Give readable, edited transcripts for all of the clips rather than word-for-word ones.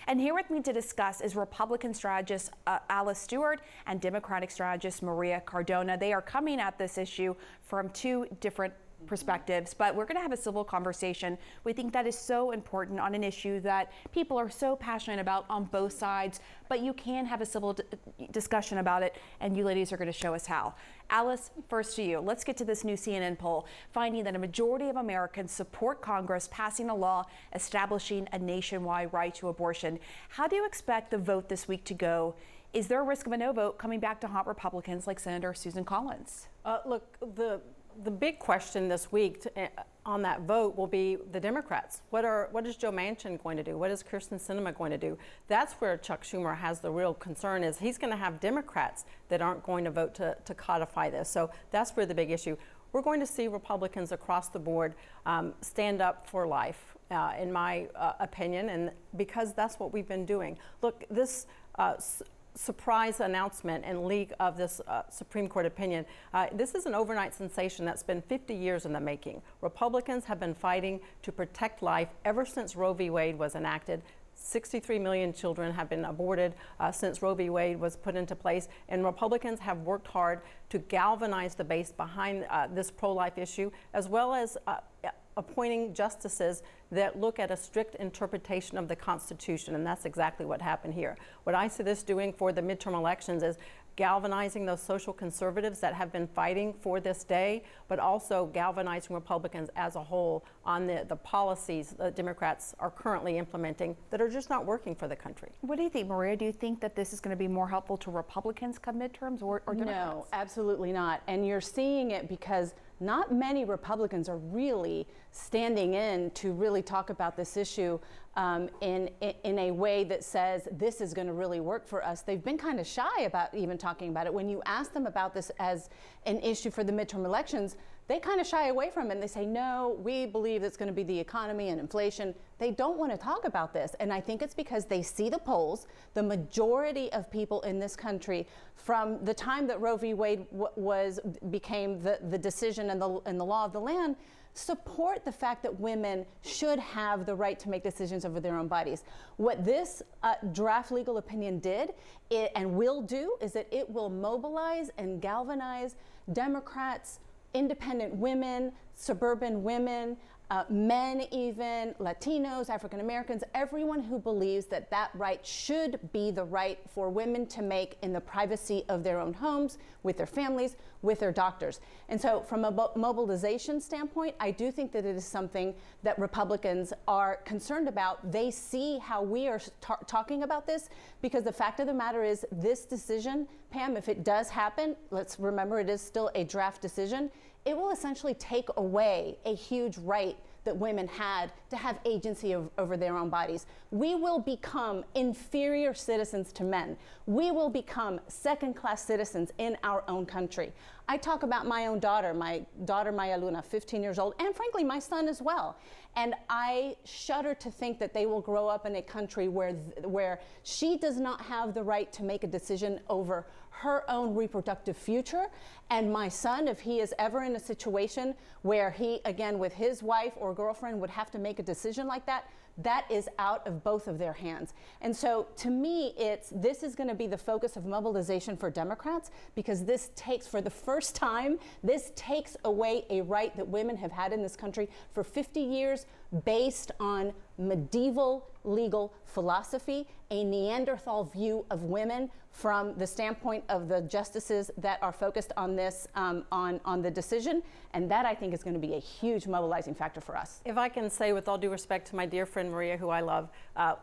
And here with me to discuss is Republican strategist Alice Stewart and Democratic strategist Maria Cardona. They are coming at this issue from two different perspectives, but we're going to have a civil conversation. We think that is so important on an issue that people are so passionate about on both sides, but you can have a civil discussion about it, and you ladies are going to show us how. Alice, first to you. Let's get to this new CNN poll, finding that a majority of Americans support Congress passing a law establishing a nationwide right to abortion. How do you expect the vote this week to go? Is there a risk of a no vote coming back to haunt Republicans like Senator Susan Collins? Look, the big question this week on that vote will be the Democrats. What is Joe Manchin going to do? What is Kirsten Sinema going to do? That's where Chuck Schumer has the real concern, is he's going to have Democrats that aren't going to vote to codify this. So that's where the big issue. We're going to see Republicans across the board stand up for life, in my opinion, and because that's what we've been doing. Look, this surprise announcement and leak of this Supreme Court opinion. This is an overnight sensation that's been 50 years in the making. Republicans have been fighting to protect life ever since Roe v. Wade was enacted. 63 million children have been aborted since Roe v. Wade was put into place, and Republicans have worked hard to galvanize the base behind this pro-life issue, as well as appointing justices that look at a strict interpretation of the Constitution, and that's exactly what happened here. What I see this doing for the midterm elections is galvanizing those social conservatives that have been fighting for this day, but also galvanizing Republicans as a whole on the policies the Democrats are currently implementing that are just not working for the country. What do you think, Maria? Do you think that this is going to be more helpful to Republicans come midterms or Democrats? No, absolutely not. And you're seeing it because not many Republicans are really standing in to really talk about this issue in a way that says this is going to really work for us. They've been kind of shy about even talking about it. When you ask them about this as an issue for the midterm elections, they kind of shy away from it, and they say, no, we believe it's going to be the economy and inflation. They don't want to talk about this, and I think it's because they see the polls. The majority of people in this country, from the time that Roe v. Wade became the decision and the law of the land, support the fact that women should have the right to make decisions over their own bodies. What this draft legal opinion did and will do is that it will mobilize and galvanize Democrats, independent women, suburban women, men even, Latinos, African Americans, everyone who believes that that right should be the right for women to make in the privacy of their own homes, with their families, with their doctors. And so from a mobilization standpoint, I do think that it is something that Republicans are concerned about. They see how we are talking about this, because the fact of the matter is this decision, Pam, if it does happen, let's remember it is still a draft decision, it will essentially take away a huge right that women had to have agency over their own bodies. We will become inferior citizens to men. We will become second-class citizens in our own country. I talk about my own daughter, Maya Luna, 15 years old, and frankly, my son as well. And I shudder to think that they will grow up in a country where she does not have the right to make a decision over her own reproductive future. And my son, if he is ever in a situation where he, again, with his wife or girlfriend would have to make a decision like that, that is out of both of their hands. And so to me, this is going to be the focus of mobilization for Democrats, because this takes, for the first time, this takes away a right that women have had in this country for 50 years based on medieval legal philosophy, a Neanderthal view of women from the standpoint of the justices that are focused on this, on the decision. And that, I think, is going to be a huge mobilizing factor for us. If I can say, with all due respect to my dear friend Maria, who I love,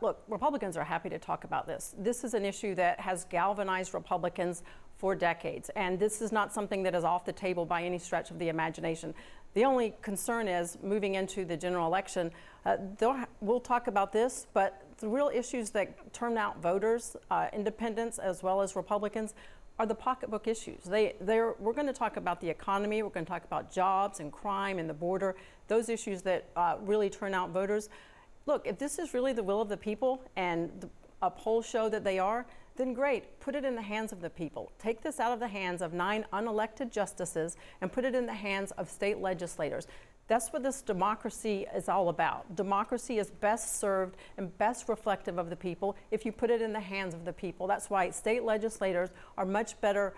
look, Republicans are happy to talk about this. This is an issue that has galvanized Republicans for decades, and this is not something that is off the table by any stretch of the imagination. The only concern is, moving into the general election, we'll talk about this, but the real issues that turn out voters, independents as well as Republicans, are the pocketbook issues. We're going to talk about the economy, we're going to talk about jobs and crime and the border, those issues that really turn out voters. Look, if this is really the will of the people, and a polls show that they are, then great, put it in the hands of the people. Take this out of the hands of 9 unelected justices and put it in the hands of state legislators. That's what this democracy is all about. Democracy is best served and best reflective of the people if you put it in the hands of the people. That's why state legislators are much better,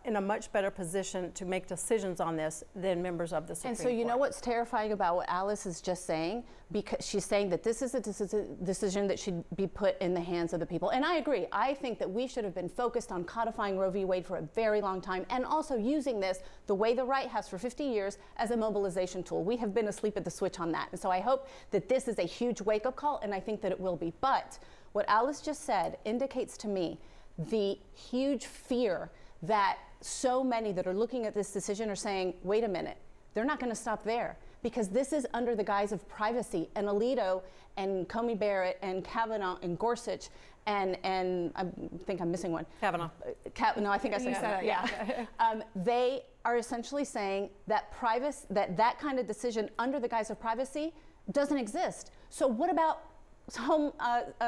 in a much better position to make decisions on this than members of the Supreme Court. And so you know what's terrifying about what Alice is just saying? Because she's saying that this is a decision that should be put in the hands of the people. And I agree. I think that we should have been focused on codifying Roe v. Wade for a very long time, and also using this the way the right has for 50 years as a mobilization tool. We have been asleep at the switch on that. And so I hope that this is a huge wake-up call, and I think that it will be. But what Alice just said indicates to me the huge fear that so many that are looking at this decision are saying, wait a minute, they're not going to stop there, because this is under the guise of privacy. And Alito and Comey Barrett and Kavanaugh and Gorsuch and I think I'm missing one. Kavanaugh. No, I think I said that. Yeah. They are essentially saying that that kind of decision under the guise of privacy doesn't exist. So what about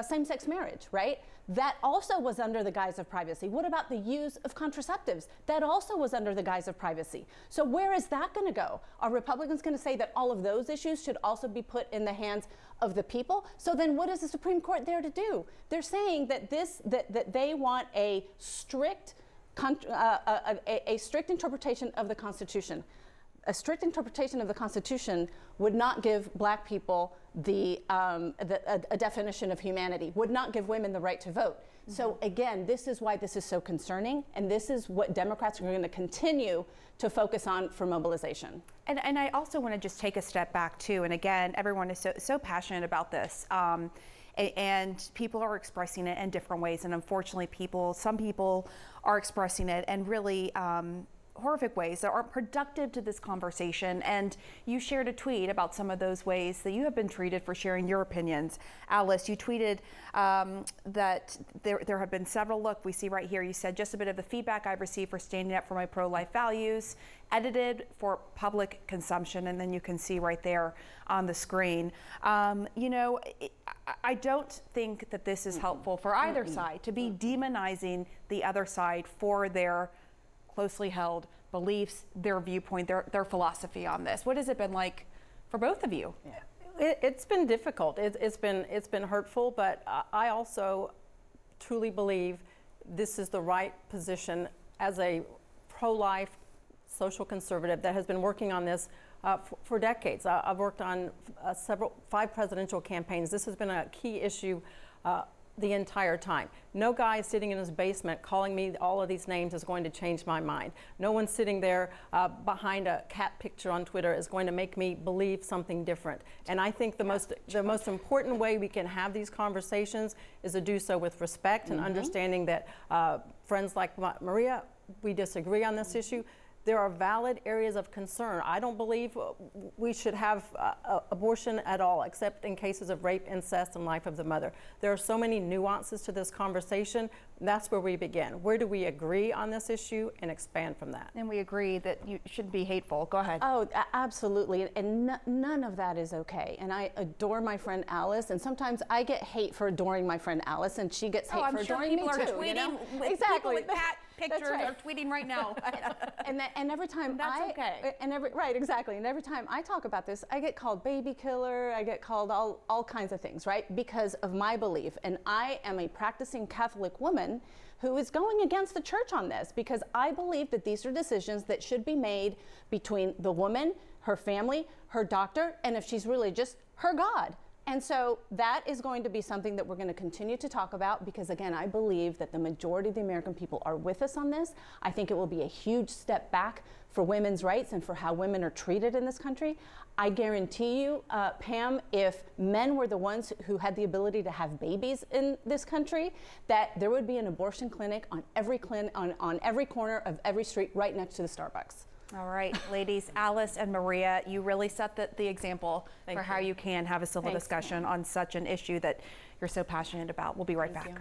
same-sex marriage, right? That also was under the guise of privacy. What about the use of contraceptives? That also was under the guise of privacy. So where is that going to go? Are Republicans going to say that all of those issues should also be put in the hands of the people? So then what is the Supreme Court there to do? They're saying that that they want a strict interpretation of the Constitution. A strict interpretation of the Constitution would not give black people a definition of humanity, would not give women the right to vote. Mm-hmm. So again, this is why this is so concerning, and this is what Democrats are going to continue to focus on for mobilization. And I also want to just take a step back too, and again, everyone is so passionate about this. And people are expressing it in different ways, and unfortunately some people are expressing it in really horrific ways that aren't productive to this conversation. And you shared a tweet about some of those ways that you have been treated for sharing your opinions. Alice, you tweeted that there have been several, look, we see right here, you said, just a bit of the feedback I've received for standing up for my pro-life values, edited for public consumption, and then you can see right there on the screen. You know, I don't think that this is helpful for either side, to be demonizing the other side for their closely held beliefs, their viewpoint, their philosophy on this. What has it been like for both of you? Yeah. It's been difficult. It's been hurtful, but I also truly believe this is the right position as a pro-life social conservative that has been working on this for decades. I've worked on 5 presidential campaigns. This has been a key issue the entire time. No guy sitting in his basement calling me all of these names is going to change my mind. No one sitting there behind a cat picture on Twitter is going to make me believe something different. And I think the most important way we can have these conversations is to do so with respect and understanding that friends like Maria, we disagree on this issue. There are valid areas of concern. I don't believe we should have abortion at all, except in cases of rape, incest, and life of the mother. There are so many nuances to this conversation. That's where we begin. Where do we agree on this issue and expand from that? And we agree that you shouldn't be hateful. Go ahead. Oh, absolutely. And none of that is okay. And I adore my friend Alice. And sometimes I get hate for adoring my friend Alice, and she gets hate for adoring me too. I'm sure people are tweeting. Exactly. People with cat pictures are tweeting right now. And every time right, exactly. And every time I talk about this, I get called baby killer. I get called all kinds of things, right? Because of my belief. And I am a practicing Catholic woman who is going against the church on this, because I believe that these are decisions that should be made between the woman, her family, her doctor, and if she's religious, her God. And so that is going to be something that we're going to continue to talk about, because again, I believe that the majority of the American people are with us on this. I think it will be a huge step back for women's rights and for how women are treated in this country. I guarantee you, Pam, if men were the ones who had the ability to have babies in this country, that there would be an abortion clinic on every on every corner of every street right next to the Starbucks. All right, ladies, Alice and Maria, you really set the example for how you can have a civil discussion on such an issue that you're so passionate about. We'll be right back.